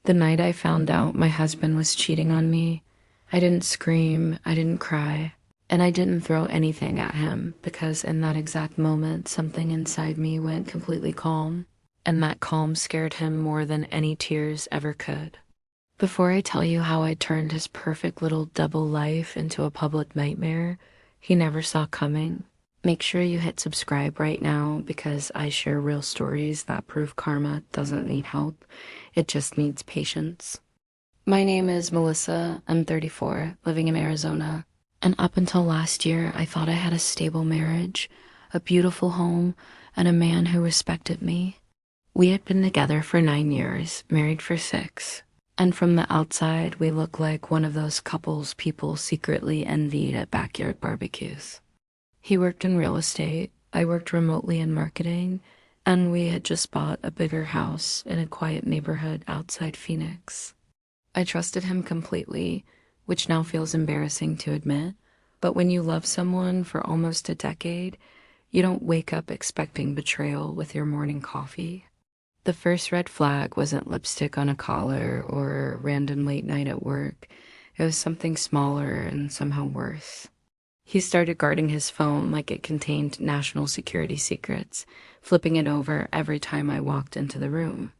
The night I found out my husband was cheating on me, I didn't scream, I didn't cry, and I didn't throw anything at him because in that exact moment, something inside me went completely calm, and that calm scared him more than any tears ever could. Before I tell you how I turned his perfect little double life into a public nightmare he never saw coming, make sure you hit subscribe right now because I share real stories that prove karma doesn't need help, it just needs patience. My name is Melissa. I'm 34, living in Arizona. And up until last year, I thought I had a stable marriage, a beautiful home, and a man who respected me. We had been together for 9 years, married for 6. And from the outside, we looked like one of those couples people secretly envied at backyard barbecues. He worked in real estate, I worked remotely in marketing, and we had just bought a bigger house in a quiet neighborhood outside Phoenix. I trusted him completely, which now feels embarrassing to admit, but when you love someone for almost a decade, you don't wake up expecting betrayal with your morning coffee. The first red flag wasn't lipstick on a collar or a random late night at work. It was something smaller and somehow worse. He started guarding his phone like it contained national security secrets, flipping it over every time I walked into the room.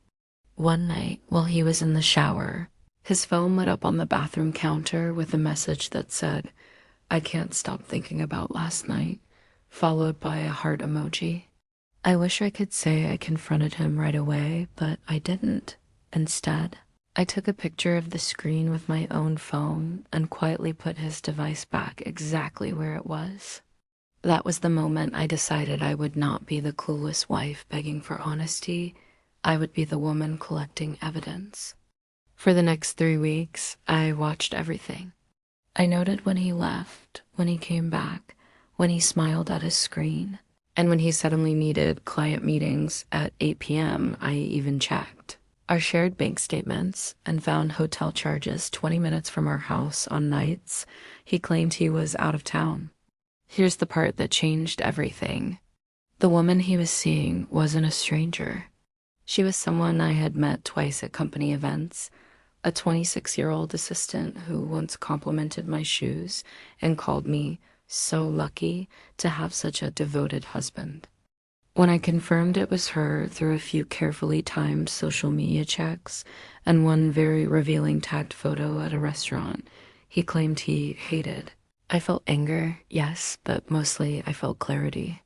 One night, while he was in the shower, his phone lit up on the bathroom counter with a message that said, "I can't stop thinking about last night," followed by a heart emoji. I wish I could say I confronted him right away, but I didn't. Instead, I took a picture of the screen with my own phone and quietly put his device back exactly where it was. That was the moment I decided I would not be the clueless wife begging for honesty. I would be the woman collecting evidence. For the next 3 weeks, I watched everything. I noted when he left, when he came back, when he smiled at his screen, and when he suddenly needed client meetings at 8 p.m., I even checked our shared bank statements and found hotel charges 20 minutes from our house on nights he claimed he was out of town. Here's the part that changed everything. The woman he was seeing wasn't a stranger. She was someone I had met twice at company events, a 26-year-old assistant who once complimented my shoes and called me so lucky to have such a devoted husband. When I confirmed it was her through a few carefully timed social media checks and one very revealing tagged photo at a restaurant he claimed he hated, I felt anger, yes, but mostly I felt clarity.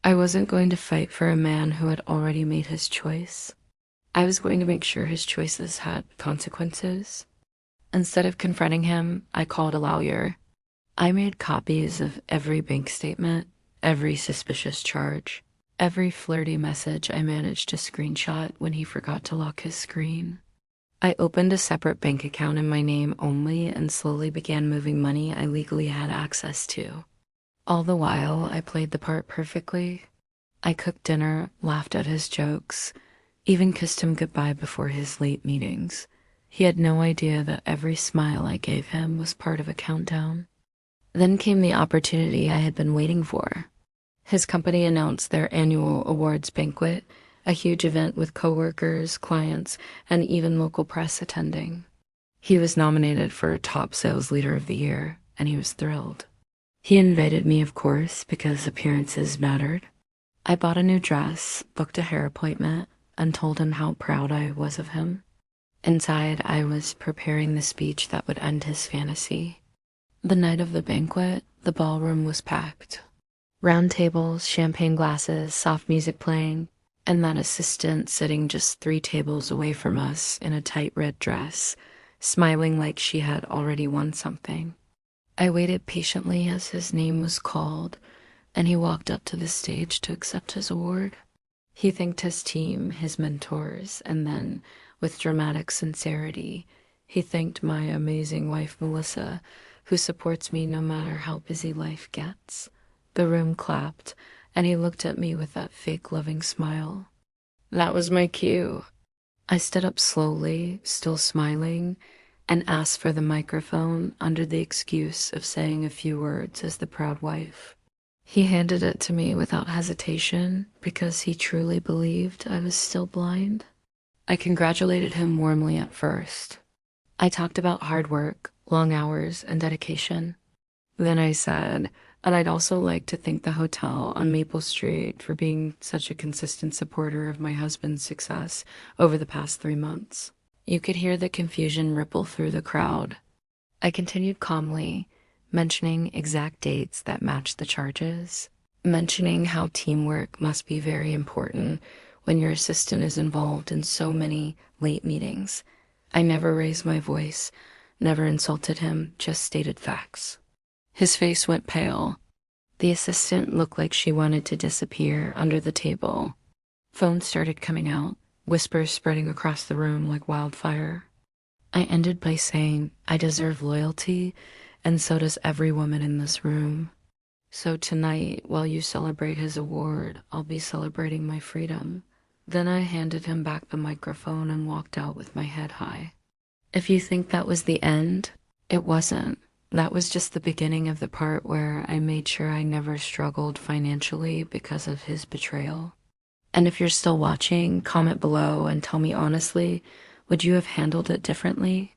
I wasn't going to fight for a man who had already made his choice. I was going to make sure his choices had consequences. Instead of confronting him, I called a lawyer. I made copies of every bank statement, every suspicious charge, every flirty message I managed to screenshot when he forgot to lock his screen. I opened a separate bank account in my name only and slowly began moving money I legally had access to. All the while, I played the part perfectly. I cooked dinner, laughed at his jokes, even kissed him goodbye before his late meetings. He had no idea that every smile I gave him was part of a countdown. Then came the opportunity I had been waiting for. His company announced their annual awards banquet, a huge event with coworkers, clients, and even local press attending. He was nominated for Top Sales Leader of the Year, and he was thrilled. He invited me, of course, because appearances mattered. I bought a new dress, booked a hair appointment, and told him how proud I was of him. Inside, I was preparing the speech that would end his fantasy. The night of the banquet, the ballroom was packed. Round tables, champagne glasses, soft music playing, and that assistant sitting just 3 tables away from us in a tight red dress, smiling like she had already won something. I waited patiently as his name was called, and he walked up to the stage to accept his award. He thanked his team, his mentors, and then, with dramatic sincerity, he thanked my amazing wife, Melissa, who supports me no matter how busy life gets. The room clapped, and he looked at me with that fake loving smile. That was my cue. I stood up slowly, still smiling, and asked for the microphone under the excuse of saying a few words as the proud wife. He handed it to me without hesitation because he truly believed I was still blind. I congratulated him warmly at first. I talked about hard work, long hours, and dedication. Then I said, and I'd also like to thank the hotel on Maple Street for being such a consistent supporter of my husband's success over the past 3 months. You could hear the confusion ripple through the crowd. I continued calmly, mentioning exact dates that matched the charges, mentioning how teamwork must be very important when your assistant is involved in so many late meetings. I never raised my voice, never insulted him, just stated facts. His face went pale. The assistant looked like she wanted to disappear under the table. Phones started coming out, whispers spreading across the room like wildfire. I ended by saying, I deserve loyalty, and so does every woman in this room. So tonight, while you celebrate his award, I'll be celebrating my freedom. Then I handed him back the microphone and walked out with my head high. If you think that was the end, it wasn't. That was just the beginning of the part where I made sure I never struggled financially because of his betrayal. And if you're still watching, comment below and tell me honestly, would you have handled it differently?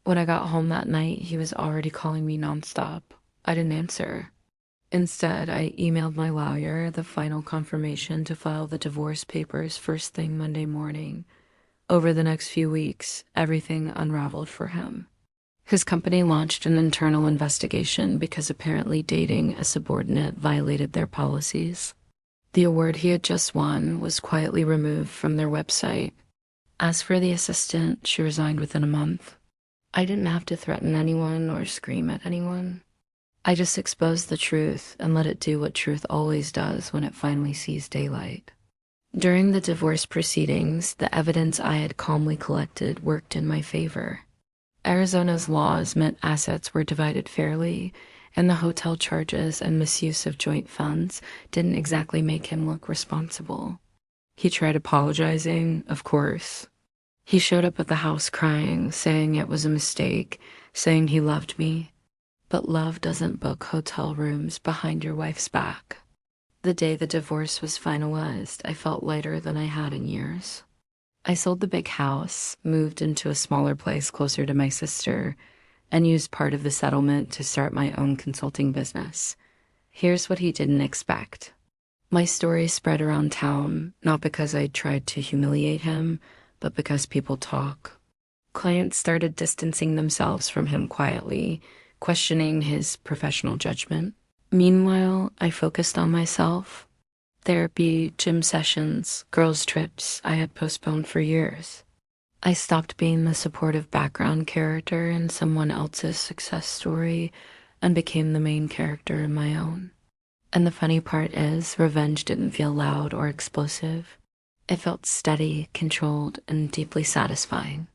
When I got home that night, he was already calling me nonstop. I didn't answer. Instead, I emailed my lawyer the final confirmation to file the divorce papers first thing Monday morning. Over the next few weeks, everything unraveled for him. His company launched an internal investigation because apparently dating a subordinate violated their policies. The award he had just won was quietly removed from their website. As for the assistant, she resigned within a month. I didn't have to threaten anyone or scream at anyone. I just exposed the truth and let it do what truth always does when it finally sees daylight. During the divorce proceedings, the evidence I had calmly collected worked in my favor. Arizona's laws meant assets were divided fairly, and the hotel charges and misuse of joint funds didn't exactly make him look responsible. He tried apologizing, of course. He showed up at the house crying, saying it was a mistake, saying he loved me. But love doesn't book hotel rooms behind your wife's back. The day the divorce was finalized, I felt lighter than I had in years. I sold the big house, moved into a smaller place closer to my sister, and used part of the settlement to start my own consulting business. Here's what he didn't expect. My story spread around town, not because I tried to humiliate him, but because people talk. Clients started distancing themselves from him quietly, questioning his professional judgment. Meanwhile, I focused on myself. Therapy, gym sessions, girls' trips I had postponed for years. I stopped being the supportive background character in someone else's success story and became the main character in my own. And the funny part is, revenge didn't feel loud or explosive. It felt steady, controlled, and deeply satisfying.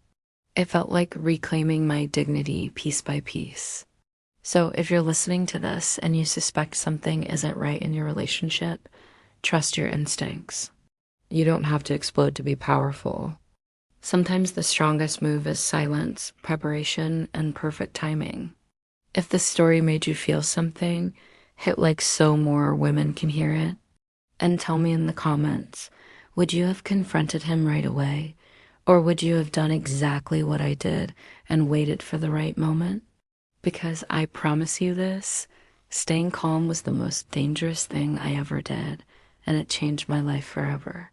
It felt like reclaiming my dignity piece by piece. So if you're listening to this and you suspect something isn't right in your relationship, trust your instincts. You don't have to explode to be powerful. Sometimes the strongest move is silence, preparation, and perfect timing. If this story made you feel something, hit like so more women can hear it. And tell me in the comments, would you have confronted him right away? Or would you have done exactly what I did and waited for the right moment? Because I promise you this, staying calm was the most dangerous thing I ever did, and it changed my life forever.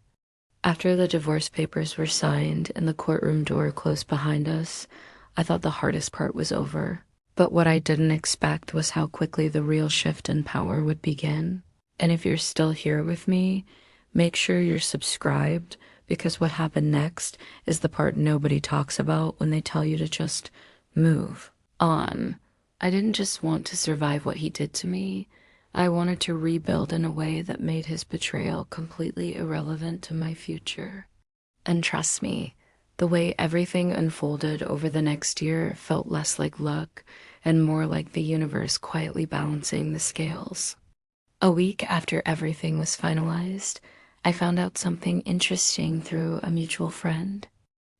After the divorce papers were signed and the courtroom door closed behind us, I thought the hardest part was over. But what I didn't expect was how quickly the real shift in power would begin. And if you're still here with me, make sure you're subscribed, because what happened next is the part nobody talks about when they tell you to just move on. I didn't just want to survive what he did to me. I wanted to rebuild in a way that made his betrayal completely irrelevant to my future. And trust me, the way everything unfolded over the next year felt less like luck and more like the universe quietly balancing the scales. A week after everything was finalized, I found out something interesting through a mutual friend.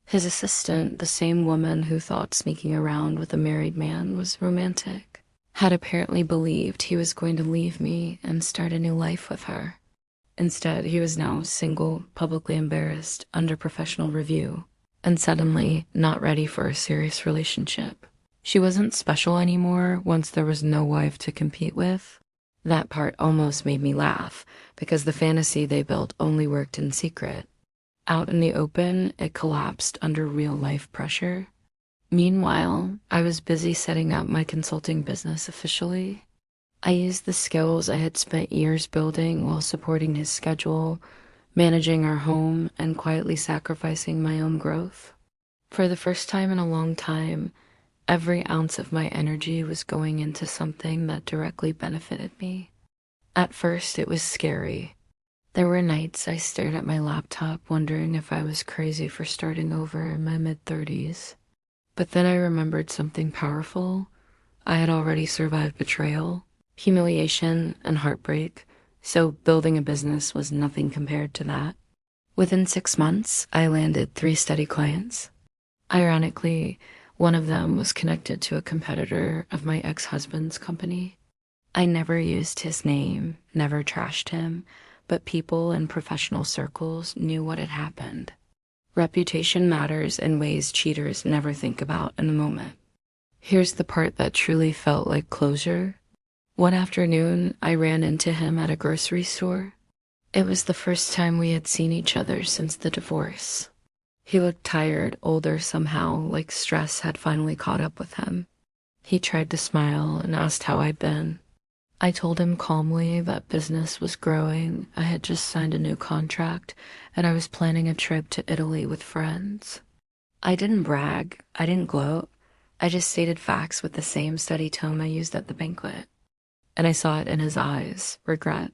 His assistant, the same woman who thought sneaking around with a married man was romantic, had apparently believed he was going to leave me and start a new life with her. Instead, he was now single, publicly embarrassed, under professional review, and suddenly not ready for a serious relationship. She wasn't special anymore once there was no wife to compete with. That part almost made me laugh, because the fantasy they built only worked in secret. Out in the open, it collapsed under real-life pressure. Meanwhile, I was busy setting up my consulting business officially. I used the skills I had spent years building while supporting his schedule, managing our home, and quietly sacrificing my own growth. For the first time in a long time, every ounce of my energy was going into something that directly benefited me. At first, it was scary. There were nights I stared at my laptop wondering if I was crazy for starting over in my mid-30s. But then I remembered something powerful. I had already survived betrayal, humiliation, and heartbreak, so building a business was nothing compared to that. Within 6 months, I landed 3 steady clients. Ironically, one of them was connected to a competitor of my ex-husband's company. I never used his name, never trashed him, but people in professional circles knew what had happened. Reputation matters in ways cheaters never think about in the moment. Here's the part that truly felt like closure. One afternoon, I ran into him at a grocery store. It was the first time we had seen each other since the divorce. He looked tired, older somehow, like stress had finally caught up with him. He tried to smile and asked how I'd been. I told him calmly that business was growing, I had just signed a new contract, and I was planning a trip to Italy with friends. I didn't brag, I didn't gloat, I just stated facts with the same steady tone I used at the banquet. And I saw it in his eyes, regret,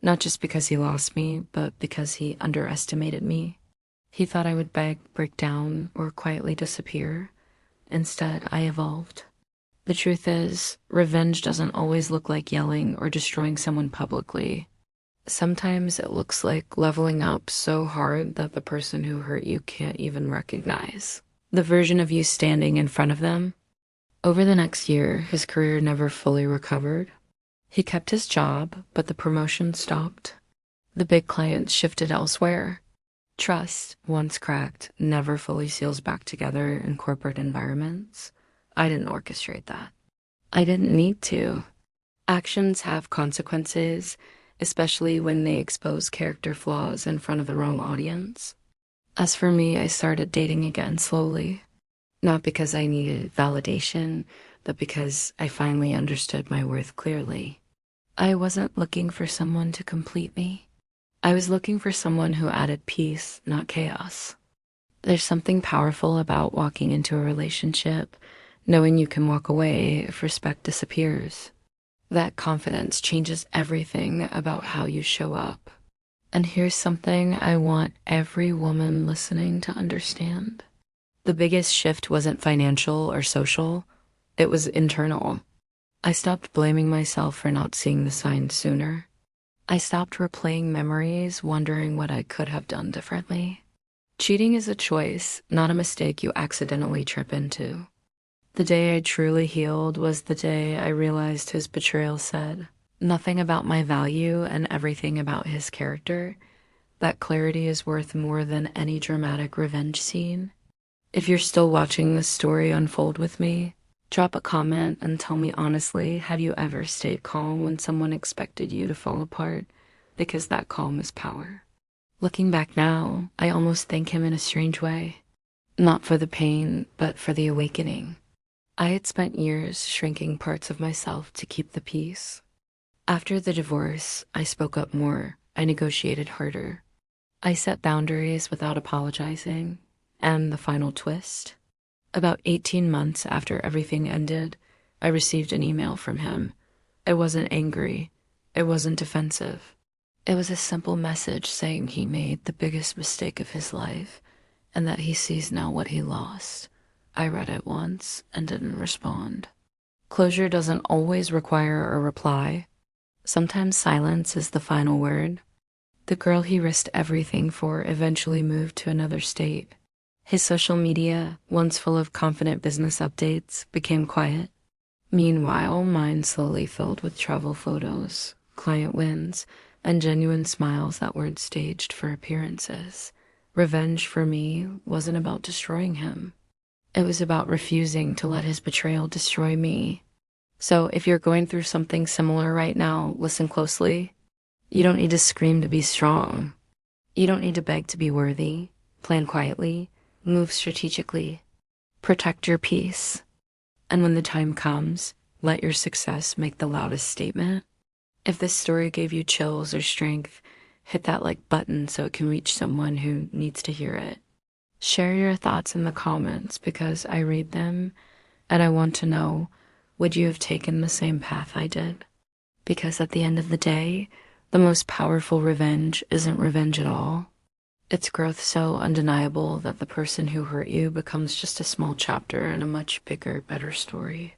not just because he lost me, but because he underestimated me. He thought I would beg, break down, or quietly disappear. Instead, I evolved. The truth is, revenge doesn't always look like yelling or destroying someone publicly. Sometimes it looks like leveling up so hard that the person who hurt you can't even recognize the version of you standing in front of them. Over the next year, his career never fully recovered. He kept his job, but the promotion stopped. The big clients shifted elsewhere. Trust, once cracked, never fully seals back together in corporate environments. I didn't orchestrate that. I didn't need to. Actions have consequences, especially when they expose character flaws in front of the wrong audience. As for me, I started dating again slowly. Not because I needed validation, but because I finally understood my worth clearly. I wasn't looking for someone to complete me. I was looking for someone who added peace, not chaos. There's something powerful about walking into a relationship, knowing you can walk away if respect disappears. That confidence changes everything about how you show up. And here's something I want every woman listening to understand. The biggest shift wasn't financial or social, it was internal. I stopped blaming myself for not seeing the signs sooner. I stopped replaying memories, wondering what I could have done differently. Cheating is a choice, not a mistake you accidentally trip into. The day I truly healed was the day I realized his betrayal said nothing about my value and everything about his character. That clarity is worth more than any dramatic revenge scene. If you're still watching this story unfold with me, drop a comment and tell me honestly, have you ever stayed calm when someone expected you to fall apart? Because that calm is power. Looking back now, I almost thank him in a strange way. Not for the pain, but for the awakening. I had spent years shrinking parts of myself to keep the peace. After the divorce, I spoke up more. I negotiated harder. I set boundaries without apologizing. And the final twist? About 18 months after everything ended, I received an email from him. It wasn't angry. It wasn't defensive. It was a simple message saying he made the biggest mistake of his life and that he sees now what he lost. I read it once and didn't respond. Closure doesn't always require a reply. Sometimes silence is the final word. The girl he risked everything for eventually moved to another state. His social media, once full of confident business updates, became quiet. Meanwhile, mine slowly filled with travel photos, client wins, and genuine smiles that weren't staged for appearances. Revenge for me wasn't about destroying him. It was about refusing to let his betrayal destroy me. So if you're going through something similar right now, listen closely. You don't need to scream to be strong. You don't need to beg to be worthy. Plan quietly, move strategically, protect your peace. And when the time comes, let your success make the loudest statement. If this story gave you chills or strength, hit that like button so it can reach someone who needs to hear it. Share your thoughts in the comments because I read them and I want to know, would you have taken the same path I did? Because at the end of the day, the most powerful revenge isn't revenge at all. It's growth so undeniable that the person who hurt you becomes just a small chapter in a much bigger, better story.